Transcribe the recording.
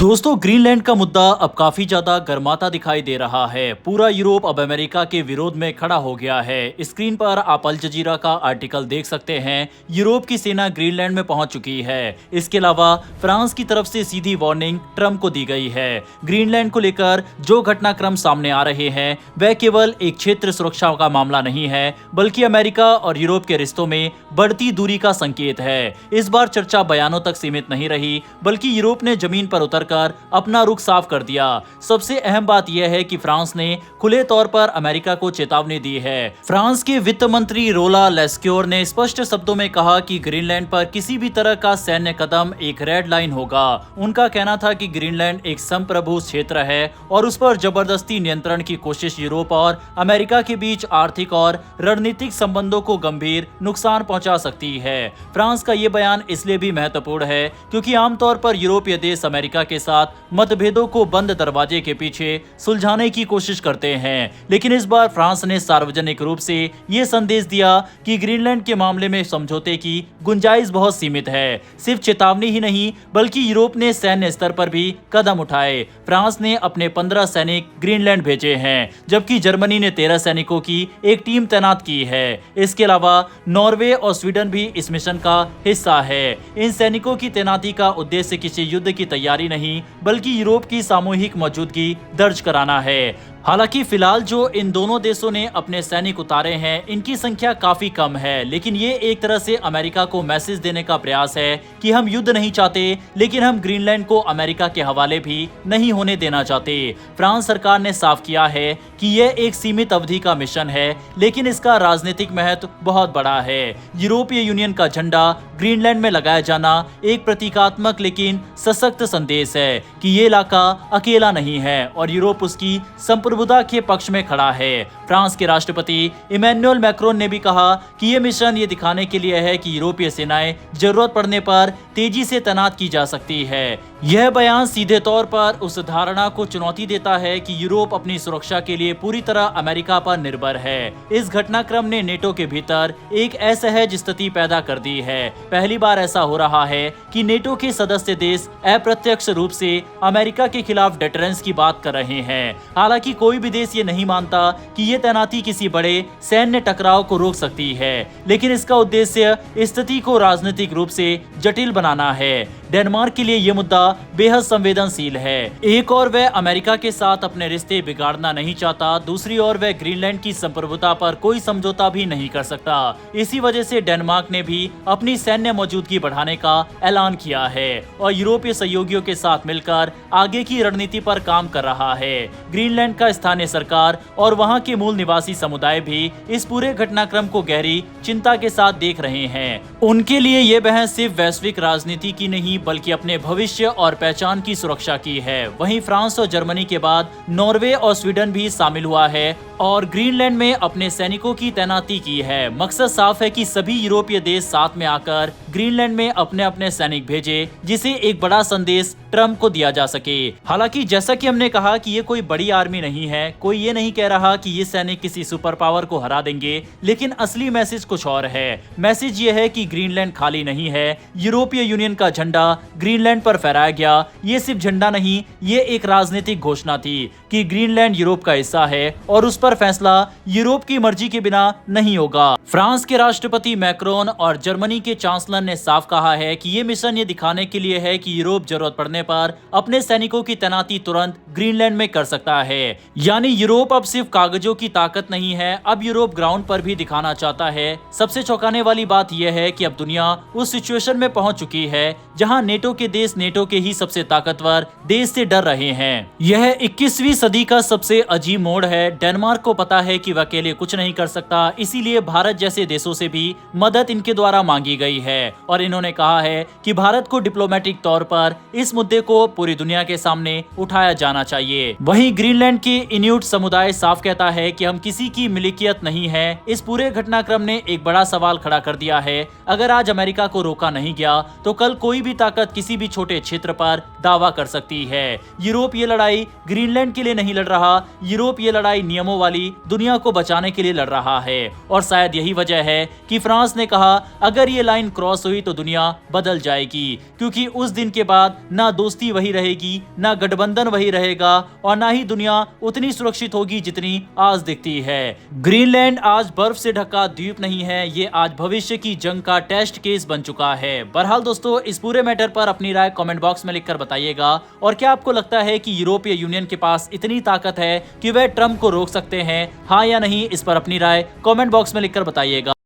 दोस्तों, ग्रीनलैंड का मुद्दा अब काफी ज्यादा गर्माता दिखाई दे रहा है। पूरा यूरोप अब अमेरिका के विरोध में खड़ा हो गया है। स्क्रीन पर आप अल जजीरा का आर्टिकल देख सकते हैं। यूरोप की सेना ग्रीनलैंड में पहुंच चुकी है। इसके अलावा फ्रांस की तरफ से सीधी वार्निंग ट्रंप को दी गई है। ग्रीनलैंड को लेकर जो घटनाक्रम सामने आ रहे हैं वह केवल एक क्षेत्र सुरक्षा का मामला नहीं है, बल्कि अमेरिका और यूरोप के रिश्तों में बढ़ती दूरी का संकेत है। इस बार चर्चा बयानों तक सीमित नहीं रही, बल्कि यूरोप ने जमीन पर उतरकर अपना रुख साफ कर दिया। सबसे अहम बात यह है कि फ्रांस ने खुले तौर पर अमेरिका को चेतावनी दी है। फ्रांस के वित्त मंत्री रोला लेस्क्योर ने स्पष्ट शब्दों में कहा कि ग्रीनलैंड पर किसी भी तरह का सैन्य कदम एक रेड लाइन होगा। उनका कहना था कि ग्रीनलैंड एक संप्रभु क्षेत्र है और उस पर जबरदस्ती नियंत्रण की कोशिश यूरोप और अमेरिका के बीच आर्थिक और रणनीतिक संबंधों को गंभीर नुकसान पहुंचा सकती है। फ्रांस का ये बयान इसलिए भी महत्वपूर्ण है क्योंकि आमतौर पर यूरोपीय देश अमेरिका के साथ मतभेदों को बंद दरवाजे के पीछे सुलझाने की कोशिश करते हैं, लेकिन इस बार फ्रांस ने सार्वजनिक रूप से यह संदेश दिया कि ग्रीनलैंड के मामले में समझौते की गुंजाइश बहुत सीमित है। सिर्फ चेतावनी ही नहीं, बल्कि यूरोप ने सैन्य स्तर पर भी कदम उठाए। फ्रांस ने अपने 15 सैनिक ग्रीनलैंड भेजे हैं, जबकि जर्मनी ने 13 सैनिकों की एक टीम तैनात की है। इसके अलावा नॉर्वे और स्वीडन भी इस मिशन का हिस्सा है। इन सैनिकों की तैनाती का उद्देश्य किसी युद्ध की तैयारी नहीं, बल्कि यूरोप की सामूहिक मौजूदगी दर्ज कराना है। हालांकि फिलहाल जो इन दोनों देशों ने अपने सैनिक उतारे हैं, इनकी संख्या काफी कम है, लेकिन ये एक तरह से अमेरिका को मैसेज देने का प्रयास है कि हम युद्ध नहीं चाहते, लेकिन हम ग्रीनलैंड को अमेरिका के हवाले भी नहीं होने देना चाहते। फ्रांस सरकार ने साफ किया है कि यह एक सीमित अवधि का मिशन है, लेकिन इसका राजनीतिक महत्व बहुत बड़ा है। यूरोपीय यूनियन का झंडा ग्रीनलैंड में लगाया जाना एक प्रतीकात्मक लेकिन सशक्त संदेश है कि ये इलाका अकेला नहीं है और यूरोप उसकी संप्रभुता के पक्ष में खड़ा है। फ्रांस के राष्ट्रपति इमैनुअल मैक्रोन ने भी कहा कि ये मिशन ये दिखाने के लिए है कि यूरोपीय सेनाएं जरूरत पड़ने पर तेजी से तैनात की जा सकती है। यह बयान सीधे तौर पर उस धारणा को चुनौती देता है कि यूरोप अपनी सुरक्षा के लिए पूरी तरह अमेरिका पर निर्भर है। इस घटनाक्रम ने नेटो के भीतर एक असहज स्थिति पैदा कर दी है। पहली बार ऐसा हो रहा है कि नेटो के सदस्य देश अप्रत्यक्ष रूप से अमेरिका के खिलाफ डिटरेंस की बात कर रहे हैं। हालांकि कोई भी देश ये नहीं मानता कि ये तैनाती किसी बड़े सैन्य टकराव को रोक सकती है, लेकिन इसका उद्देश्य स्थिति को राजनीतिक रूप से जटिल बनाना है। डेनमार्क के लिए ये मुद्दा बेहद संवेदनशील है। एक और वह अमेरिका के साथ अपने रिश्ते बिगाड़ना नहीं चाहता, दूसरी ओर वह ग्रीनलैंड की संप्रभुता पर कोई समझौता भी नहीं कर सकता। इसी वजह से डेनमार्क ने भी अपनी सैन्य मौजूदगी बढ़ाने का ऐलान किया है और यूरोपीय सहयोगियों के साथ मिलकर आगे की रणनीति पर काम कर रहा है। ग्रीनलैंड का स्थानीय सरकार और वहां के मूल निवासी समुदाय भी इस पूरे घटनाक्रम को गहरी चिंता के साथ देख रहे हैं। उनके लिए यह बहस सिर्फ वैश्विक राजनीति की नहीं, बल्कि अपने भविष्य और पहचान की सुरक्षा की है। वहीं फ्रांस और जर्मनी के बाद नॉर्वे और स्वीडन भी शामिल हुआ है और ग्रीनलैंड में अपने सैनिकों की तैनाती की है। मकसद साफ है कि सभी यूरोपीय देश साथ में आकर ग्रीनलैंड में अपने अपने सैनिक भेजे, जिसे एक बड़ा संदेश ट्रंप को दिया जा सके। हालांकि जैसा कि हमने कहा कि ये कोई बड़ी आर्मी नहीं है, कोई ये नहीं कह रहा कि ये सैनिक किसी सुपर पावर को हरा देंगे, लेकिन असली मैसेज कुछ और है। मैसेज ये है कि ग्रीनलैंड खाली नहीं है। यूरोपीय यूनियन का झंडा ग्रीनलैंड पर फहराया गया। ये सिर्फ झंडा नहीं, ये एक राजनीतिक घोषणा थी कि ग्रीनलैंड यूरोप का हिस्सा है और उस पर फैसला यूरोप की मर्जी के बिना नहीं होगा। फ्रांस के राष्ट्रपति मैक्रोन और जर्मनी के चांसलर ने साफ कहा है कि ये मिशन ये दिखाने के लिए है कि यूरोप जरूरत पड़ने पर अपने सैनिकों की तैनाती तुरंत ग्रीनलैंड में कर सकता है। यानी यूरोप अब सिर्फ कागजों की ताकत नहीं है, अब यूरोप ग्राउंड पर भी दिखाना चाहता है। सबसे चौंकाने वाली बात यह है कि अब दुनिया उस सिचुएशन में पहुंच चुकी है जहां नेटो के देश नेटो के ही सबसे ताकतवर देश से डर रहे हैं। यह 21वीं सदी का सबसे अजीब मोड़ है। डेनमार्क को पता है कि वह अकेले कुछ नहीं कर सकता, इसीलिए भारत जैसे देशों से भी मदद इनके द्वारा मांगी गई है और इन्होंने कहा है कि भारत को डिप्लोमेटिक तौर पर इस मुद्दे को पूरी दुनिया के सामने उठाया जाना चाहिए। वहीं ग्रीनलैंड के इन्यूट समुदाय साफ कहता है कि हम किसी की मिल्कियत नहीं है। इस पूरे घटनाक्रम ने एक बड़ा सवाल खड़ा कर दिया है। अगर आज अमेरिका को रोका नहीं गया तो कल कोई भी ताकत ताकत किसी भी छोटे क्षेत्र पर दावा कर सकती है। यूरोप ये लड़ाई ग्रीनलैंड के लिए नहीं लड़ रहा, यूरोप ये लड़ाई नियमों वाली दुनिया को बचाने के लिए लड़ रहा है। और शायद यही वजह है कि फ्रांस ने कहा अगर ये लाइन क्रॉस हुई तो दुनिया बदल जाएगी, क्योंकि उस दिन के बाद ना दोस्ती वही रहेगी, ना गठबंधन वही रहेगा और ना ही दुनिया उतनी सुरक्षित होगी जितनी आज दिखती है। ग्रीनलैंड आज बर्फ से ढका द्वीप नहीं है, ये आज भविष्य की जंग का टेस्ट केस बन चुका है। बहरहाल दोस्तों, इस पूरे मैटर पर अपनी राय कमेंट बॉक्स में लिखकर बताइएगा। और क्या आपको लगता है कि यूरोपीय यूनियन के पास इतनी ताकत है कि वह ट्रंप को रोक सकते हैं, हाँ या नहीं? इस पर अपनी राय कमेंट बॉक्स में लिखकर बताइएगा।